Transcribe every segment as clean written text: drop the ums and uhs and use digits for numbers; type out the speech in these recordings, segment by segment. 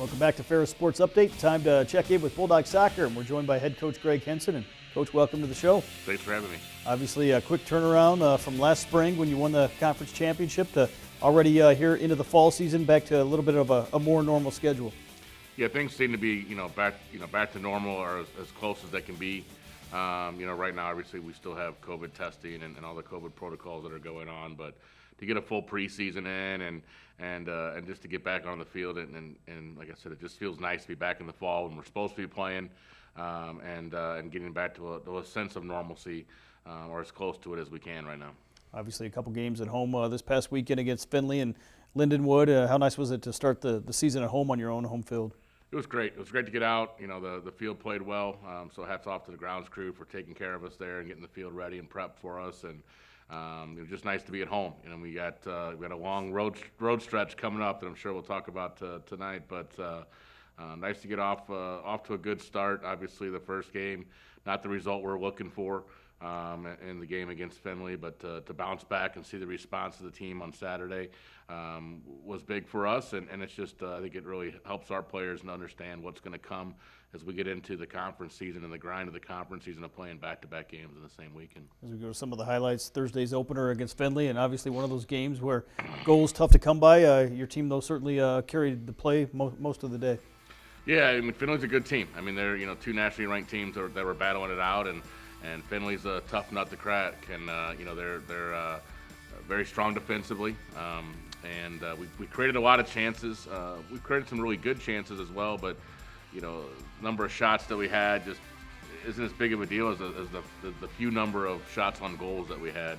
Welcome back to Ferris Sports Update. Time to check in with Bulldog Soccer, and we're joined by head coach Greg Henson. And Coach, welcome to the show. Thanks for having me. Obviously, a quick turnaround from last spring when you won the conference championship to already here into the fall season, back to a little bit of a more normal schedule. Yeah, things seem to be back to normal or as close as they can be. Right now, obviously, we still have COVID testing and all the COVID protocols that are going on, but to get a full preseason in and just to get back on the field and like I said, it just feels nice to be back in the fall when we're supposed to be playing and getting back to a sense of normalcy or as close to it as we can right now. Obviously, a couple games at home this past weekend against Findlay and Lindenwood. How nice was it to start the season at home on your own home field? It was great. It was great to get out. The field played well, so hats off to the grounds crew for taking care of us there and getting the field ready and prepped for us. And it was just nice to be at home. We got a long road stretch coming up that I'm sure we'll talk about tonight. But nice to get off to a good start. Obviously, the first game, not the result we're looking for in the game against Findlay, but to bounce back and see the response of the team on Saturday was big for us. And it's just I think it really helps our players to understand what's going to come as we get into the conference season and the grind of the conference season of playing back-to-back games in the same weekend. As we go to some of the highlights, Thursday's opener against Findlay, and obviously one of those games where goals tough to come by. Your team, though, certainly carried the play most of the day. Yeah, Findlay's a good team. They're two nationally ranked teams that were battling it out, and Findlay's a tough nut to crack, and they're very strong defensively, and we created a lot of chances. We created some really good chances as well, but number of shots that we had just isn't as big of a deal as the few number of shots on goals that we had.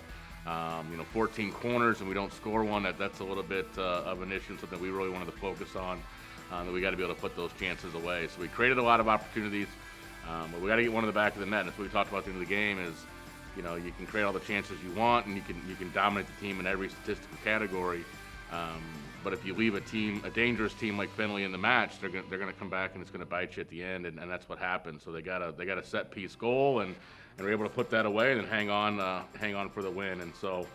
14 corners and we don't score one. That's a little bit of an issue, something we really wanted to focus on. That we got to be able to put those chances away. So we created a lot of opportunities, but we got to get one in the back of the net. And that's what we talked about at the end of the game. Is you can create all the chances you want, and you can dominate the team in every statistical category. But if you leave a dangerous team like Findlay in the match, they're going to come back and it's going to bite you at the end, and that's what happened. So they got a set piece goal, and we're able to put that away and then hang on for the win. And so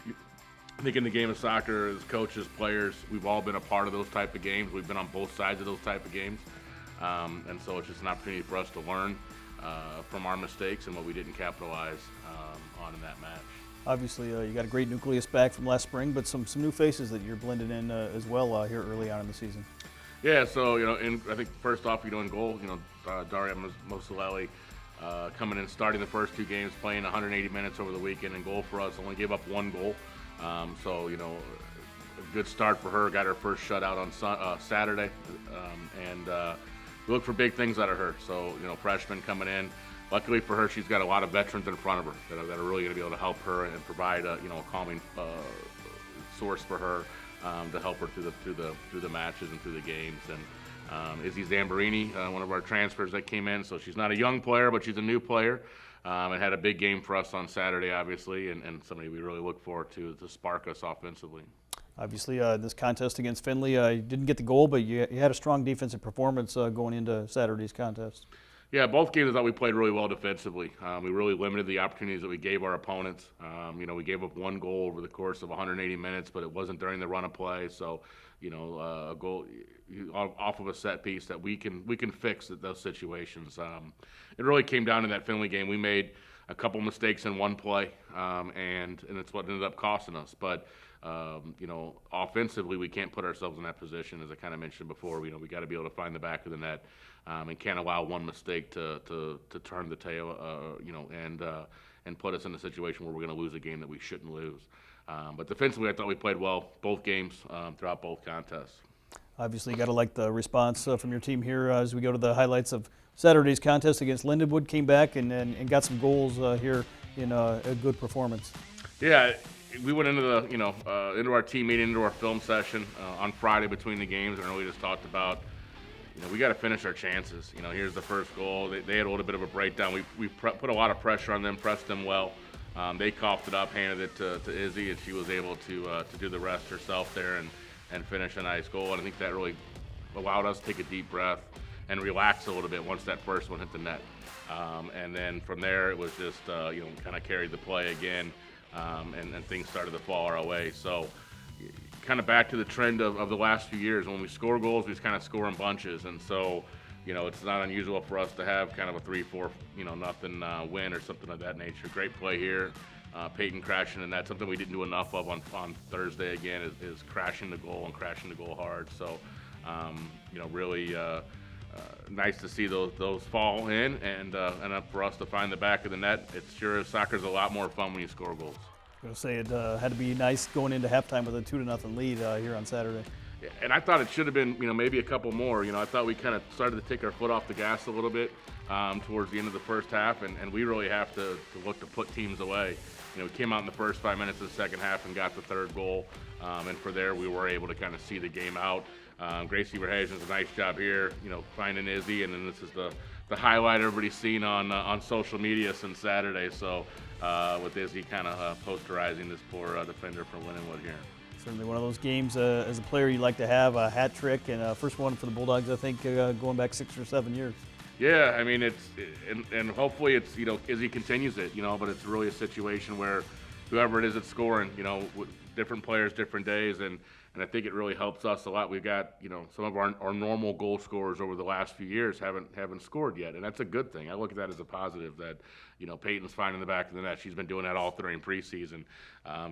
I think in the game of soccer, as coaches, players, we've all been a part of those type of games. We've been on both sides of those type of games, and so it's just an opportunity for us to learn from our mistakes and what we didn't capitalize on in that match. Obviously, you got a great nucleus back from last spring, but some new faces that you're blended in as well here early on in the season. Yeah, so I think first off, in goal, Daria Mosolelli coming in, starting the first two games, playing 180 minutes over the weekend in goal for us. Only gave up one goal, so a good start for her. Got her first shutout on Saturday, and we look for big things out of her. So freshman coming in. Luckily for her, she's got a lot of veterans in front of her that are really going to be able to help her and provide a calming source for her to help her through the matches and through the games. And Izzy Zamborini, one of our transfers that came in, so she's not a young player, but she's a new player, and had a big game for us on Saturday, obviously, and somebody we really look forward to spark us offensively. Obviously, this contest against Findlay, you didn't get the goal, but you had a strong defensive performance going into Saturday's contest. Yeah, both games I thought we played really well defensively. We really limited the opportunities that we gave our opponents. We gave up one goal over the course of 180 minutes, but it wasn't during the run of play. So, a goal off of a set piece that we can fix those situations. It really came down to that Findlay game. We made a couple mistakes in one play, and it's what ended up costing us. But offensively, we can't put ourselves in that position, as I kind of mentioned before. We got to be able to find the back of the net. And can't allow one mistake to turn the tail, and put us in a situation where we're going to lose a game that we shouldn't lose. But defensively, I thought we played well both games throughout both contests. Obviously, you got to like the response from your team here as we go to the highlights of Saturday's contest against Lindenwood. Came back and got some goals here in a good performance. Yeah. We went into into our team meeting, into our film session on Friday between the games, and really just talked about, we got to finish our chances. Here's the first goal. They had a little bit of a breakdown. We put a lot of pressure on them, pressed them well. They coughed it up, handed it to Izzy, and she was able to do the rest herself there and finish a nice goal. And I think that really allowed us to take a deep breath and relax a little bit once that first one hit the net. And then from there, it was just kind of carried the play again. And things started to fall our way. So kind of back to the trend of the last few years. When we score goals, we just kind of score in bunches, and so it's not unusual for us to have kind of a 3-4 nothing win or something of that nature. Great play here. Peyton crashing, and that's something we didn't do enough of on Thursday again, is crashing the goal and crashing the goal hard. So, really nice to see those fall in, and for us to find the back of the net. It's sure soccer's a lot more fun when you score goals. I was going to say it had to be nice going into halftime with a 2-0 lead here on Saturday. Yeah, and I thought it should have been, maybe a couple more. I thought we kind of started to take our foot off the gas a little bit towards the end of the first half, and we really have to look to put teams away. We came out in the first 5 minutes of the second half and got the third goal, and for there we were able to kind of see the game out. Gracie Verhagen does a nice job here, finding Izzy, and then this is the highlight everybody's seen on social media since Saturday. So with Izzy kind of posterizing this poor defender from Lindenwood here. Certainly one of those games as a player you'd like to have a hat trick, and first one for the Bulldogs, I think, going back 6 or 7 years. Yeah, I mean, and hopefully it's, Izzy continues it, but it's really a situation where whoever it is that's scoring, different players, different days, and I think it really helps us a lot. We've got, some of our normal goal scorers over the last few years haven't scored yet, and that's a good thing. I look at that as a positive that, Peyton's finding the back of the net. She's been doing that all during preseason.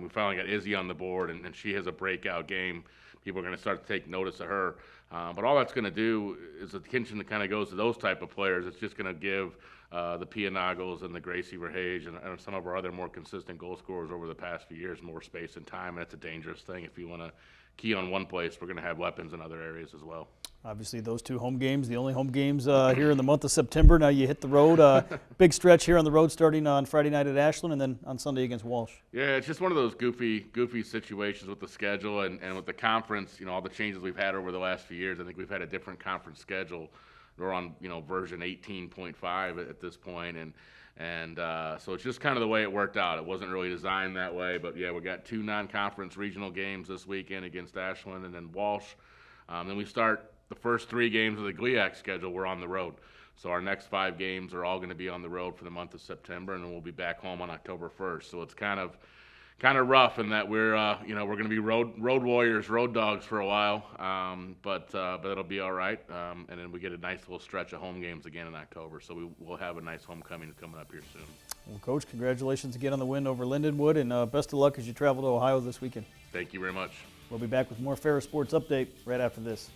We finally got Izzy on the board, and she has a breakout game. People are going to start to take notice of her. But all that's going to do is attention that kind of goes to those type of players. It's just going to give the Pianagos and the Gracie Verhagen and some of our other more consistent goal scorers over the past few years more space and time, and that's a dangerous thing. If you want to key on one place, we're going to have weapons in other areas as well. Obviously, those 2 home games, the only home games here in the month of September. Now you hit the road. Big stretch here on the road starting on Friday night at Ashland and then on Sunday against Walsh. Yeah, it's just one of those goofy situations with the schedule and with the conference, all the changes we've had over the last few years. I think we've had a different conference schedule. We're on, version 18.5 at this point, and so it's just kind of the way it worked out. It wasn't really designed that way, but yeah, we got 2 non-conference regional games this weekend against Ashland and then Walsh. Then we start the first 3 games of the GLIAC schedule. We're on the road, so our next 5 games are all going to be on the road for the month of September, and then we'll be back home on October 1st. So it's kind of rough in that we're we're going to be road warriors, road dogs for a while, but it'll be all right. And then we get a nice little stretch of home games again in October, so we'll have a nice homecoming coming up here soon. Well, Coach, congratulations again on the win over Lindenwood, and best of luck as you travel to Ohio this weekend. Thank you very much. We'll be back with more Ferris Sports Update right after this.